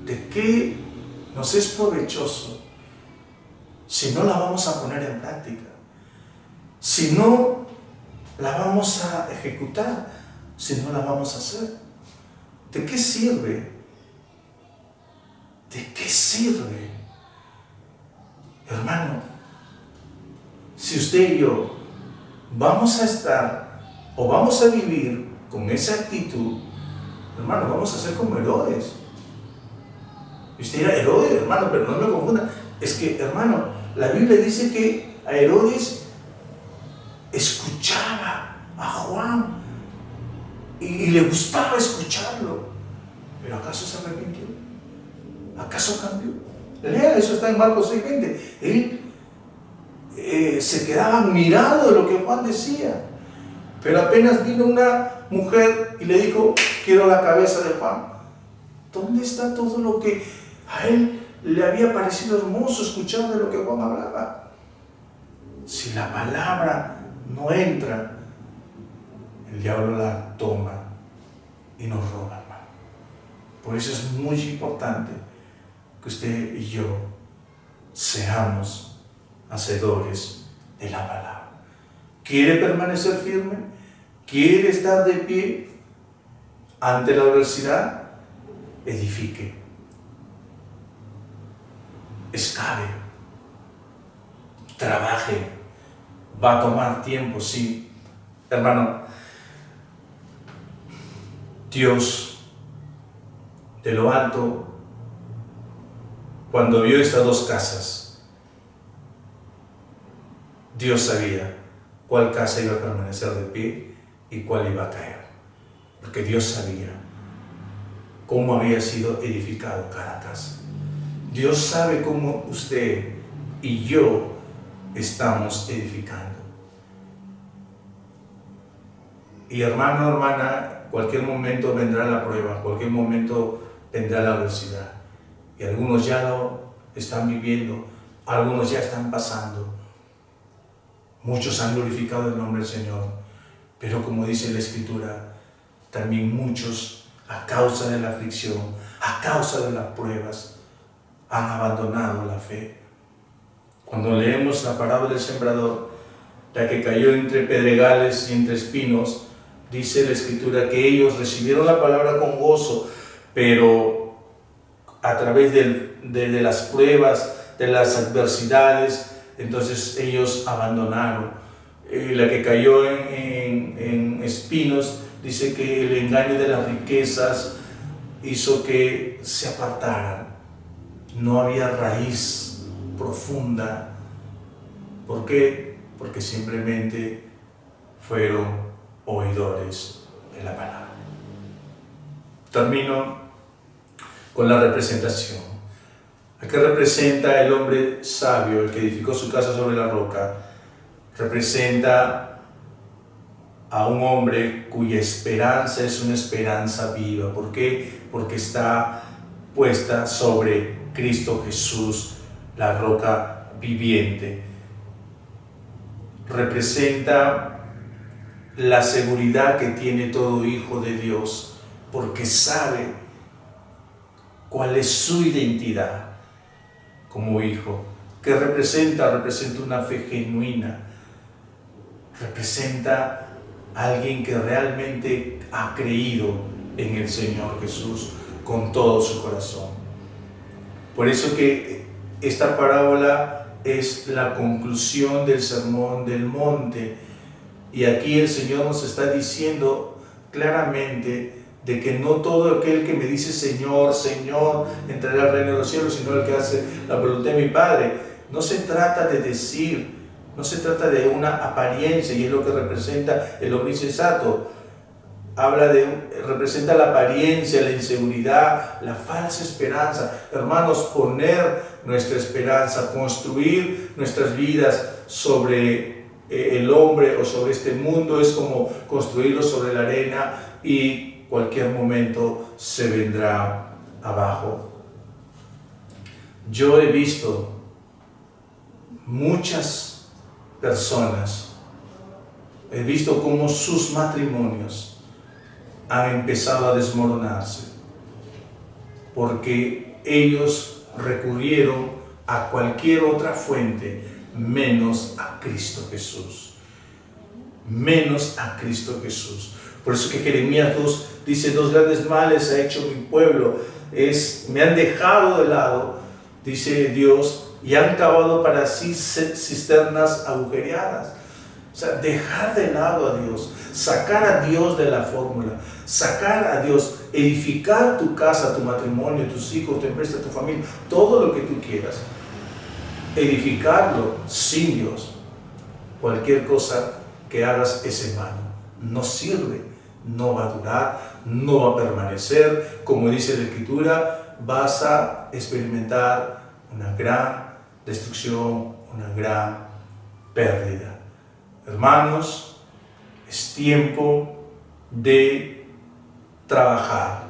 ¿De qué nos es provechoso si no la vamos a poner en práctica? Si no la vamos a ejecutar, si no la vamos a hacer. ¿De qué sirve? ¿De qué sirve? Hermano, si usted y yo vamos a estar o vamos a vivir con esa actitud, hermano, vamos a ser como Herodes. Y usted dirá: Herodes, hermano, pero no me confunda. Es que, hermano, la Biblia dice que a Herodes escuchaba a Juan y le gustaba escucharlo. ¿Pero acaso se arrepintió? ¿Acaso cambió? Lea, eso está en Marcos 6:20. Él se quedaba admirado de lo que Juan decía. Pero apenas vino una mujer y le dijo: quiero la cabeza de Juan. ¿Dónde está todo lo que a él le había parecido hermoso escuchar de lo que Juan hablaba? Si la palabra no entra, el diablo la toma y nos roba, hermano. Por eso es muy importante que usted y yo seamos hacedores de la palabra. ¿Quiere permanecer firme? quiere estar de pie ante la adversidad, edifique, escabe, trabaje. Va a tomar tiempo, sí. Hermano, Dios de lo alto, cuando vio estas dos casas, Dios sabía cuál casa iba a permanecer de pie y cuál iba a caer. Porque Dios sabía cómo había sido edificado cada casa. Dios sabe cómo usted y yo estamos edificando. Y hermano, hermana, cualquier momento vendrá la prueba, cualquier momento vendrá la adversidad. Y algunos ya lo están viviendo, algunos ya están pasando. Muchos han glorificado el nombre del Señor, pero como dice la Escritura, también muchos, a causa de la aflicción, a causa de las pruebas, han abandonado la fe. Cuando leemos la parábola del sembrador, la que cayó entre pedregales y entre espinos, dice la Escritura que ellos recibieron la palabra con gozo, pero a través de las pruebas, de las adversidades, entonces ellos abandonaron. La que cayó en espinos, dice que el engaño de las riquezas hizo que se apartaran. No había raíz profunda. ¿Por qué? Porque simplemente fueron oidores de la palabra. Termino con la representación. ¿A qué representa el hombre sabio, el que edificó su casa sobre la roca? Representa a un hombre cuya esperanza es una esperanza viva. ¿Por qué? Porque está puesta sobre Cristo Jesús, la roca viviente. Representa la seguridad que tiene todo hijo de Dios, porque sabe cuál es su identidad como hijo. ¿Qué representa? Representa una fe genuina. Representa a alguien que realmente ha creído en el Señor Jesús con todo su corazón. Por eso que esta parábola es la conclusión del Sermón del Monte. Y aquí el Señor nos está diciendo claramente de que no todo aquel que me dice Señor, Señor, entrará al reino de los cielos, sino el que hace la voluntad de mi Padre. No se trata de decir, no se trata de una apariencia, y es lo que representa el hombre insensato. Representa la apariencia, la inseguridad, la falsa esperanza. Hermanos, poner nuestra esperanza, construir nuestras vidas sobre el hombre o sobre este mundo es como construirlo sobre la arena y cualquier momento se vendrá abajo. Yo he visto muchas personas, he visto cómo sus matrimonios han empezado a desmoronarse porque ellos recurrieron a cualquier otra fuente menos a Cristo Jesús. Menos a Cristo Jesús. Por eso que Jeremías 2 dice: dos grandes males ha hecho mi pueblo. Me han dejado de lado, dice Dios, y han cavado para sí cisternas agujereadas. O sea, dejar de lado a Dios, sacar a Dios de la fórmula, sacar a Dios, edificar tu casa, tu matrimonio, tus hijos, tu empresa, tu familia, todo lo que tú quieras. Edificarlo sin Dios. Cualquier cosa que hagas es en vano. No sirve, no va a durar, no va a permanecer. Como dice la Escritura, vas a experimentar una gran destrucción, una gran pérdida. Hermanos, es tiempo de trabajar,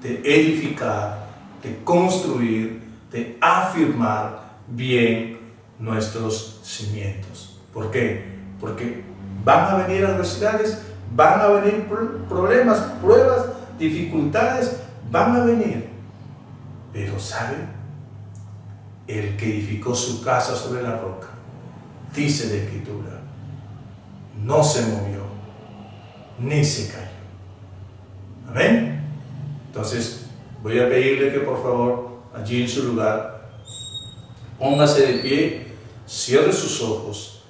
de edificar, de construir, de afirmar bien nuestros cimientos. ¿Por qué? Porque van a venir adversidades, van a venir problemas, pruebas, dificultades, van a venir. Pero ¿saben? El que edificó su casa sobre la roca, dice la Escritura, no se movió, ni se cayó. Amén. Entonces voy a pedirle que por favor allí en su lugar póngase de pie, cierre sus ojos,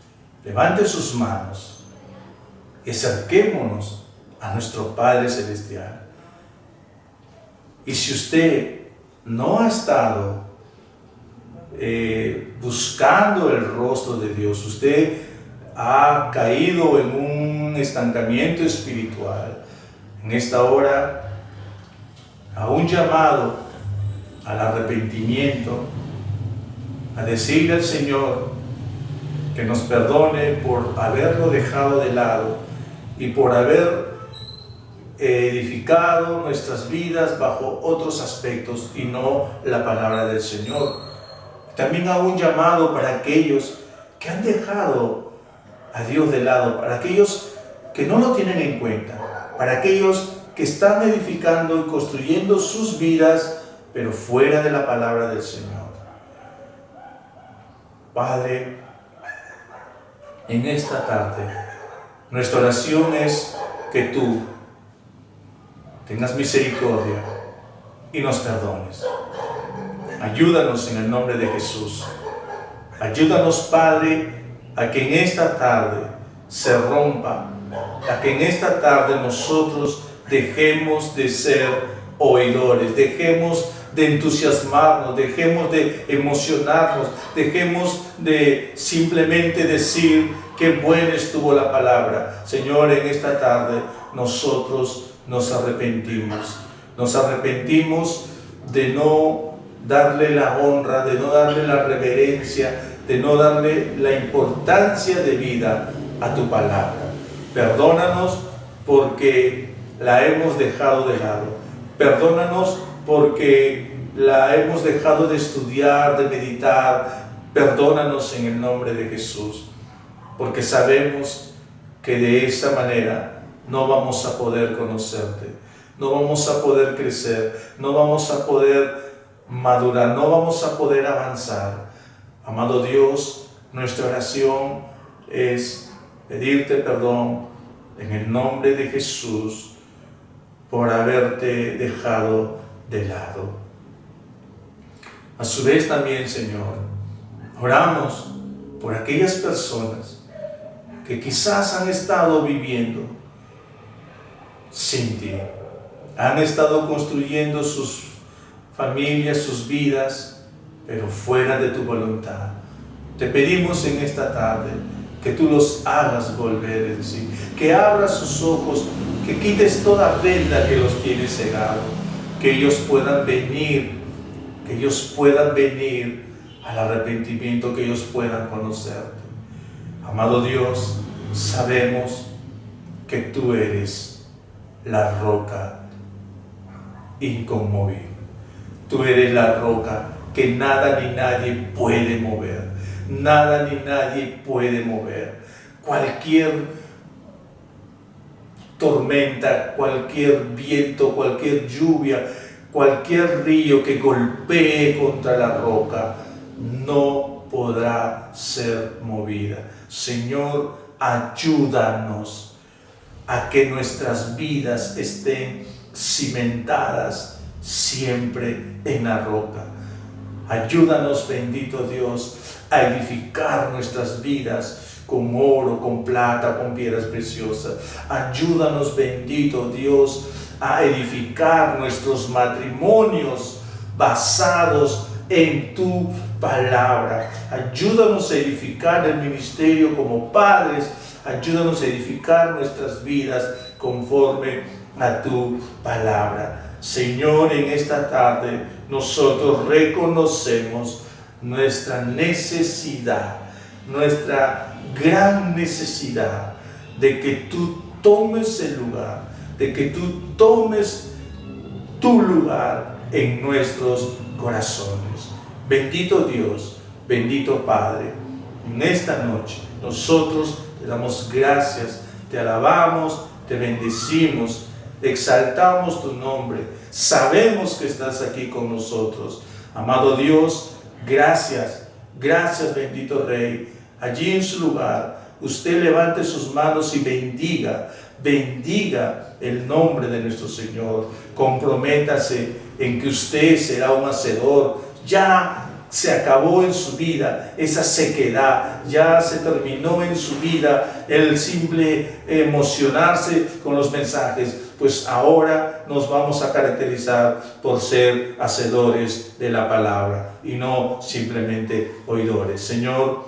levante sus manos y acerquémonos a nuestro Padre Celestial. Y si usted no ha estado buscando el rostro de Dios, usted ha caído en un estancamiento espiritual, en esta hora, a un llamado al arrepentimiento, a decirle al Señor que nos perdone por haberlo dejado de lado y por haber edificado nuestras vidas bajo otros aspectos y no la palabra del Señor. También hago un llamado para aquellos que han dejado a Dios de lado, para aquellos que no lo tienen en cuenta, para aquellos que están edificando y construyendo sus vidas, pero fuera de la palabra del Señor. Padre, en esta tarde, nuestra oración es que tú tengas misericordia y nos perdones. Ayúdanos en el nombre de Jesús. Ayúdanos, Padre, a que en esta tarde se rompa, a que en esta tarde nosotros dejemos de ser oidores, dejemos de entusiasmarnos, dejemos de emocionarnos, dejemos de simplemente decir qué buena estuvo la palabra. Señor, en esta tarde nosotros nos arrepentimos de no darle la honra, de no darle la reverencia, de no darle la importancia de vida a tu palabra. Perdónanos porque la hemos dejado de lado. Perdónanos porque la hemos dejado de estudiar, de meditar. Perdónanos en el nombre de Jesús, porque sabemos que de esa manera no vamos a poder conocerte, no vamos a poder crecer, no vamos a poder madurar, no vamos a poder avanzar. Amado Dios, nuestra oración es pedirte perdón en el nombre de Jesús por haberte dejado de lado. A su vez también, Señor, oramos por aquellas personas que quizás han estado viviendo sin ti, han estado construyendo sus familias, sus vidas, pero fuera de tu voluntad. Te pedimos en esta tarde que tú los hagas volver en sí, que abras sus ojos, que quites toda venda que los tiene cegado, que ellos puedan venir al arrepentimiento, que ellos puedan conocerte. Amado Dios, sabemos que tú eres la roca inconmovible. Tú eres la roca que nada ni nadie puede mover. Nada ni nadie puede mover. Cualquier tormenta, cualquier viento, cualquier lluvia, cualquier río que golpee contra la roca no podrá ser movida. Señor, ayúdanos a que nuestras vidas estén cimentadas siempre en la roca. Ayúdanos, bendito Dios, a edificar nuestras vidas con oro, con plata, con piedras preciosas. Ayúdanos, bendito Dios, a edificar nuestros matrimonios basados en tu palabra. Ayúdanos a edificar el ministerio como padres. Ayúdanos a edificar nuestras vidas conforme a tu palabra. Señor, en esta tarde nosotros reconocemos nuestra necesidad, nuestra gran necesidad de que tú tomes el lugar, de que tú tomes tu lugar en nuestros corazones. Bendito Dios, bendito Padre, en esta noche nosotros te damos gracias, te alabamos, te bendecimos, exaltamos tu nombre, sabemos que estás aquí con nosotros. Amado Dios, gracias, gracias, bendito Rey. Allí en su lugar, usted levante sus manos y bendiga bendiga el nombre de nuestro Señor, comprométase en que usted será un hacedor. Ya se acabó en su vida esa sequedad, ya se terminó en su vida el simple emocionarse con los mensajes, pues ahora nos vamos a caracterizar por ser hacedores de la palabra y no simplemente oidores. Señor,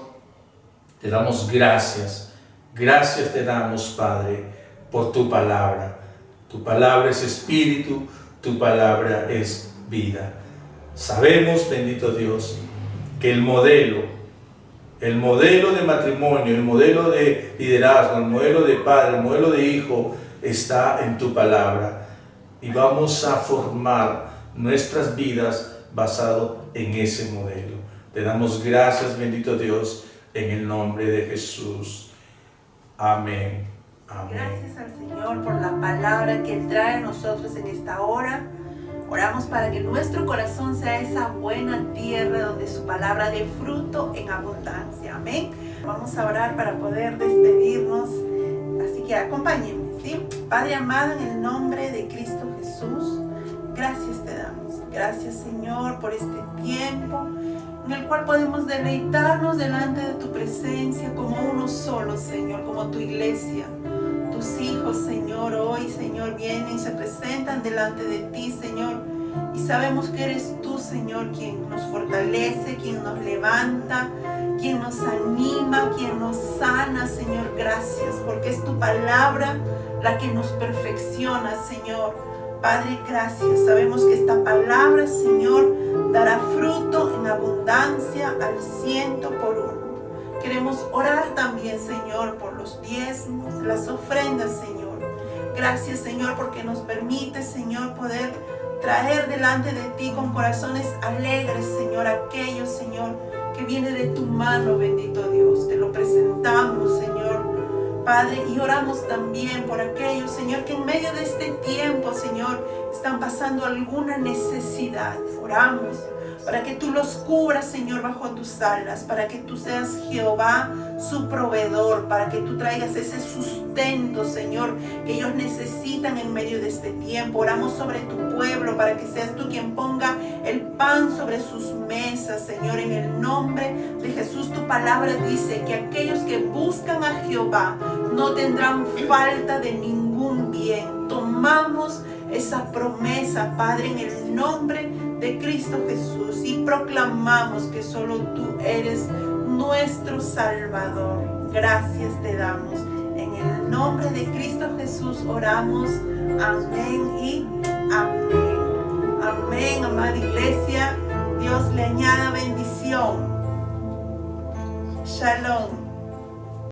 te damos gracias, gracias te damos, Padre, por tu palabra. Tu palabra es espíritu, tu palabra es vida. Sabemos, bendito Dios, que el modelo de matrimonio, el modelo de liderazgo, el modelo de padre, el modelo de hijo está en tu palabra. Y vamos a formar nuestras vidas basado en ese modelo. Te damos gracias, bendito Dios, en el nombre de Jesús. Amén. Amén. Gracias al Señor por la palabra que Él trae a nosotros en esta hora. Oramos para que nuestro corazón sea esa buena tierra donde su palabra dé fruto en abundancia. Amén. Vamos a orar para poder despedirnos. Así que acompáñenme, ¿sí? Padre amado, en el nombre de Cristo Jesús, gracias te damos. Gracias, Señor, por este tiempo en el cual podemos deleitarnos delante de tu presencia como uno solo, Señor, como tu iglesia. Tus hijos, Señor, hoy, Señor, vienen y se presentan delante de ti, Señor, y sabemos que eres tú, Señor, quien nos fortalece, quien nos levanta, quien nos anima, quien nos sana, Señor. Gracias, porque es tu palabra la que nos perfecciona, Señor. Padre, gracias. Sabemos que esta palabra, Señor, dará fruto en abundancia al 100%. Queremos orar también, Señor, por los diezmos, las ofrendas, Señor. Gracias, Señor, porque nos permite, Señor, poder traer delante de ti con corazones alegres, Señor, aquello, Señor, que viene de tu mano, bendito Dios. Te lo presentamos, Señor, Padre, y oramos también por aquellos, Señor, que en medio de este tiempo, Señor, están pasando alguna necesidad. Oramos para que tú los cubras, Señor, bajo tus alas, para que tú seas Jehová, su proveedor, para que tú traigas ese sustento, Señor, que ellos necesitan en medio de este tiempo. Oramos sobre tu pueblo, para que seas tú quien ponga el pan sobre sus mesas, Señor, en el nombre de Jesús. Tu palabra dice que aquellos que buscan a Jehová no tendrán falta de ningún bien. Tomamos esa promesa, Padre, en el nombre de Cristo Jesús, y proclamamos que solo tú eres nuestro Salvador. Gracias te damos. En el nombre de Cristo Jesús oramos. Amén y amén. Amén, amada iglesia. Dios le añada bendición. Shalom.